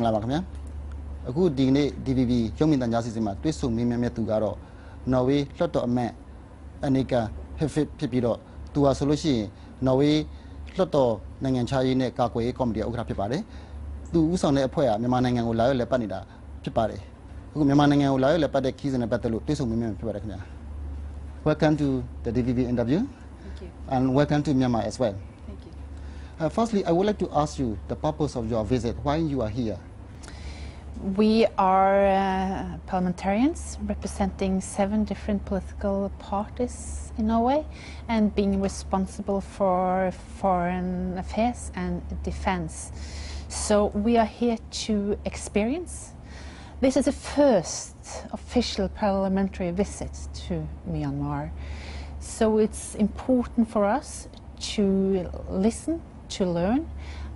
လာပါခင်ဗျာအခုဒီနေ့ DVB ရုပ်မြင်သံကြားစီစဉ်မှာတွေ့ဆုံမေးမြန်းမြတ်သူကတော့နော်ဝေးလွှတ်တော်အမတ်အနေကဟစ်ဖစ်ဖြစ်ပြီးတော့သူဟာဆိုလို့ရှိရင်နော်ဝေးလွှတ်တော်နိုင်ငံခြားရေးနဲ့ကာကွယ်ရေးကော်မတီဥက္ကဋ္ဌဖြစ်ပါတယ်သူဦးဆောင်တဲ့အဖွဲ့ကမြန်မာနိုင်ငံကိုလာရောက်လက်ပတ်နေတာဖြစ်ပါတယ်အခုမြန်မာနိုင်ငံကိုလာရောက်လက်ပတ်တဲ့ခီးစဉ်နဲ့ပတ်သက်လို့တွေ့ဆုံမေးမြန်းဖြစ်ပါတယ်ခင်ဗျာ Welcome to the DVB interview. Thank you. And welcome to Myanmar as well. Thank you. Firstly, I would like to ask you the purpose of your visit, why you are here. We are parliamentarians representing 7 different political parties in Norway and being responsible for foreign affairs and defense. So we are here to experience. This is the first official parliamentary visit to Myanmar. So it's important for us to listen, to learn,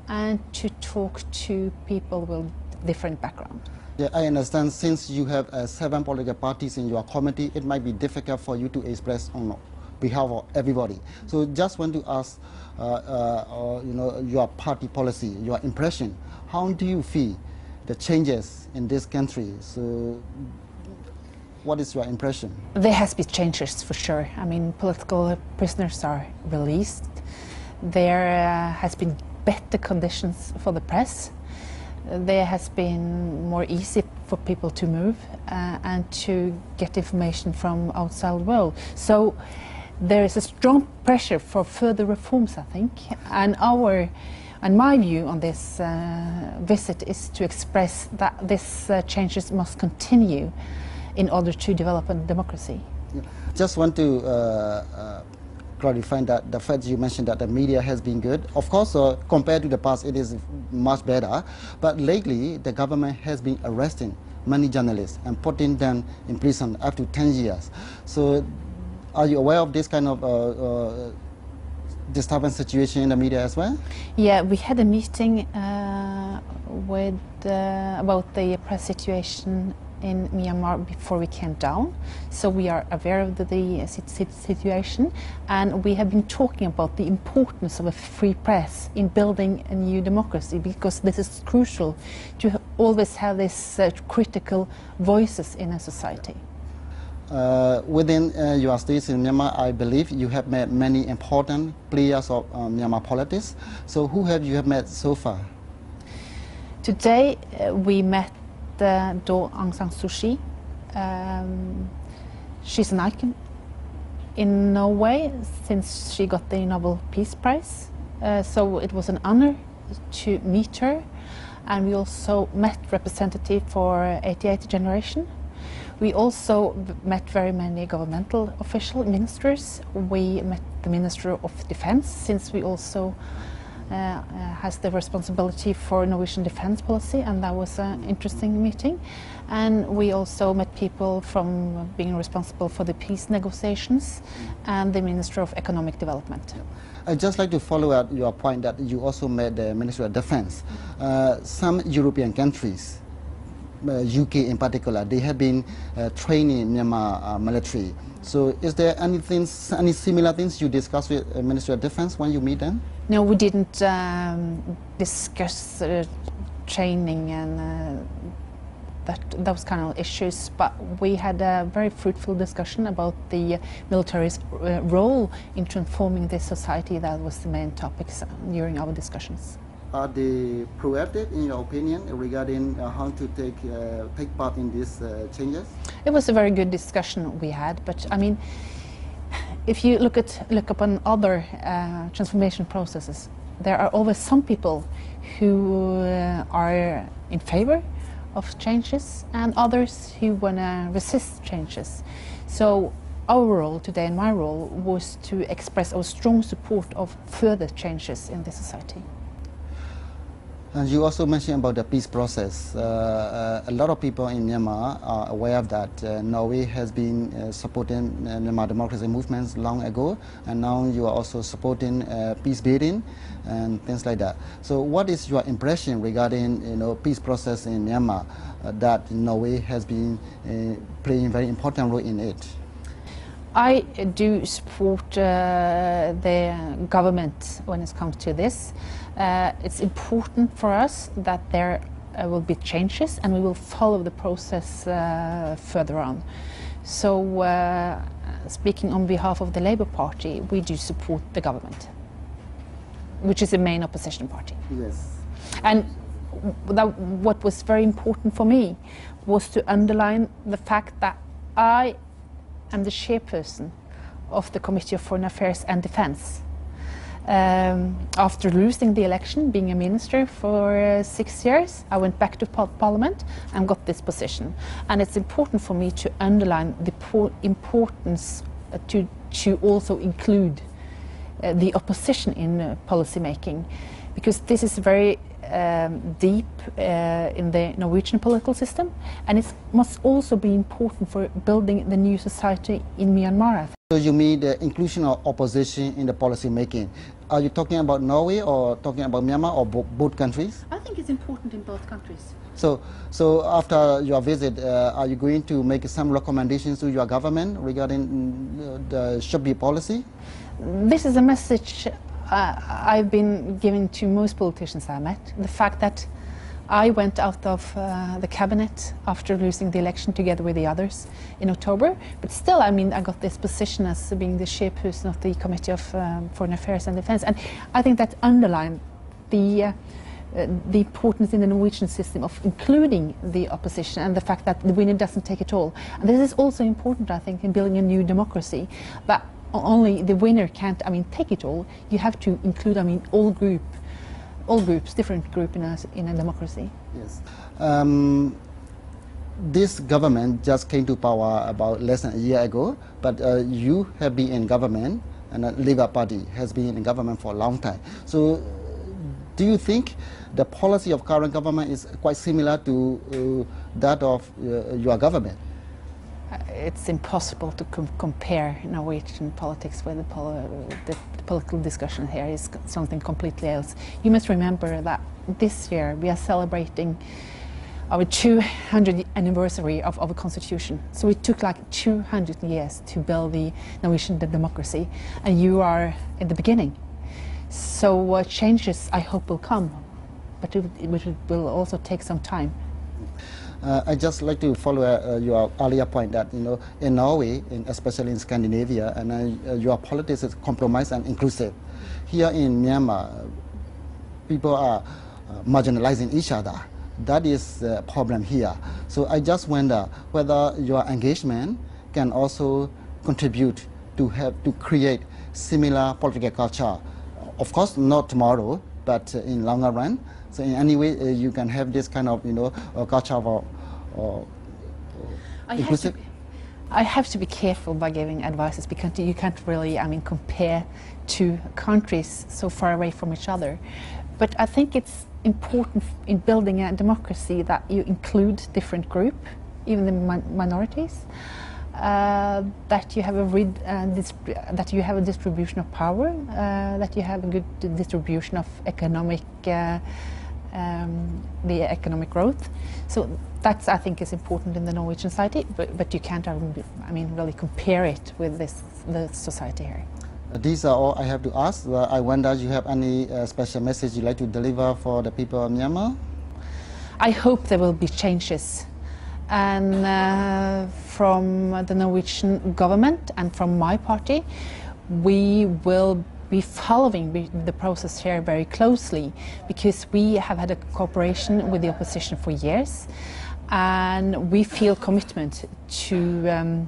and to talk to people with different background. Yeah, I understand since you have 7 political parties in your committee, it might be difficult for you to express on behalf of everybody. So just want to ask, your party policy, your impression. How do you feel the changes in this country? So what is your impression? There has been changes for sure. I mean, political prisoners are released. There has been better conditions for the press. There has been more easy for people to move and to get information from outside the world. So there is a strong pressure for further reforms, I think. And my view on this visit is to express that these changes must continue in order to develop a democracy. Yeah. Just want to clarify that the fact you mentioned that the media has been good. Of course, compared to the past, it is much better. But lately, the government has been arresting many journalists and putting them in prison up to 10 years. So are you aware of this kind of disturbance situation in the media as well? Yeah, we had a meeting about the press situation in Myanmar before we came down, so we are aware of the situation, and we have been talking about the importance of a free press in building a new democracy, because this is crucial to always have these critical voices in a society. Within your stays in Myanmar, I believe you have met many important players of Myanmar politics. So who have you met so far? Today we met Daw Aung San Suu Kyi. She's an icon in Norway since she got the Nobel Peace Prize. So it was an honor to meet her. And we also met representative for 88 generation. We also met very many governmental official ministers. We met the Minister of Defense, since we also has the responsibility for Norwegian defense policy, and that was an interesting meeting. And we also met people from being responsible for the peace negotiations and the Minister of Economic Development. I'd just like to follow up your point that you also met the Minister of Defense. Some European countries, UK in particular, they have been training Myanmar military. So is there any similar things you discuss with Ministry of Defense when you meet them? No, we didn't discuss training and those kind of issues, but we had a very fruitful discussion about the military's role in transforming this society. That was the main topics during our discussions. Are they proactive, in your opinion, regarding how to take part in these changes? It was a very good discussion we had, but I mean, if you look upon other transformation processes, there are always some people who are in favor of changes and others who want to resist changes. So our role today, and my role, was to express our strong support of further changes in the society. And you also mentioned about the peace process. A lot of people in Myanmar are aware of that. Norway has been supporting Myanmar democracy movements long ago, and now you are also supporting peace building and things like that. So what is your impression regarding peace process in Myanmar, that Norway has been playing a very important role in it? I do support the government when it comes to this. It's important for us that there will be changes, and we will follow the process further on. So, speaking on behalf of the Labour Party, we do support the government, which is the main opposition party. Yes. And what was very important for me was to underline the fact that I am the chairperson of the Committee of Foreign Affairs and Defence. After losing the election, being a minister for 6 years, I went back to Parliament and got this position. And it's important for me to underline the importance to also include the opposition in policy making, because this is very deep in the Norwegian political system, and it must also be important for building the new society in Myanmar. So you mean the inclusion of opposition in the policy making. Are you talking about Norway or talking about Myanmar or both countries? I think it's important in both countries. So after your visit, are you going to make some recommendations to your government regarding the should-be policy? This is a message I've been giving to most politicians I met. The fact that I went out of the cabinet after losing the election together with the others in October, but still, I mean, I got this position as being the chairperson of the Committee of Foreign Affairs and Defence, and I think that underlined the importance in the Norwegian system of including the opposition and the fact that the winner doesn't take it all. And this is also important, I think, in building a new democracy, that only the winner can't, I mean, take it all. You have to include, I mean, all groups, different groups in a democracy. Yes. This government just came to power about less than a year ago, but you have been in government, and the Labour Party has been in government for a long time. So do you think the policy of current government is quite similar to that of your government? It's impossible to compare Norwegian politics with the political discussion here. Is something completely else. You must remember that this year we are celebrating our 200th anniversary of our constitution. So it took like 200 years to build the Norwegian democracy, and you are in the beginning. So changes, I hope, will come, but it will also take some time. I just like to follow your earlier point that, you know, in Norway, especially in Scandinavia, and your politics is compromised and inclusive. Here in Myanmar, people are marginalizing each other. That is the problem here. So I just wonder whether your engagement can also contribute to create similar political culture. Of course, not tomorrow, but in longer run. So in any way, you can have this kind of, you know, culture of inclusive. I have to be careful by giving advices, because you can't really, I mean, compare two countries so far away from each other. But I think it's important in building a democracy that you include different groups, even the minorities. That you have a distribution of power, that you have a good distribution of the economic growth. So that's, I think, is important in the Norwegian society, but you can't, I mean, really compare it with the society here. These are all I have to ask. I wonder, do you have any special message you'd like to deliver for the people of Myanmar? I hope there will be changes. And from the Norwegian government and from my party, we will be following the process here very closely, because we have had a cooperation with the opposition for years, and we feel commitment to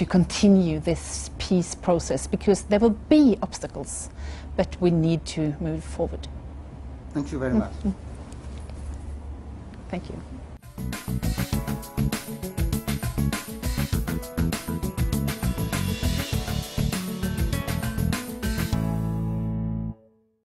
continue this peace process, because there will be obstacles, but we need to move forward. Thank you very much. Thank you.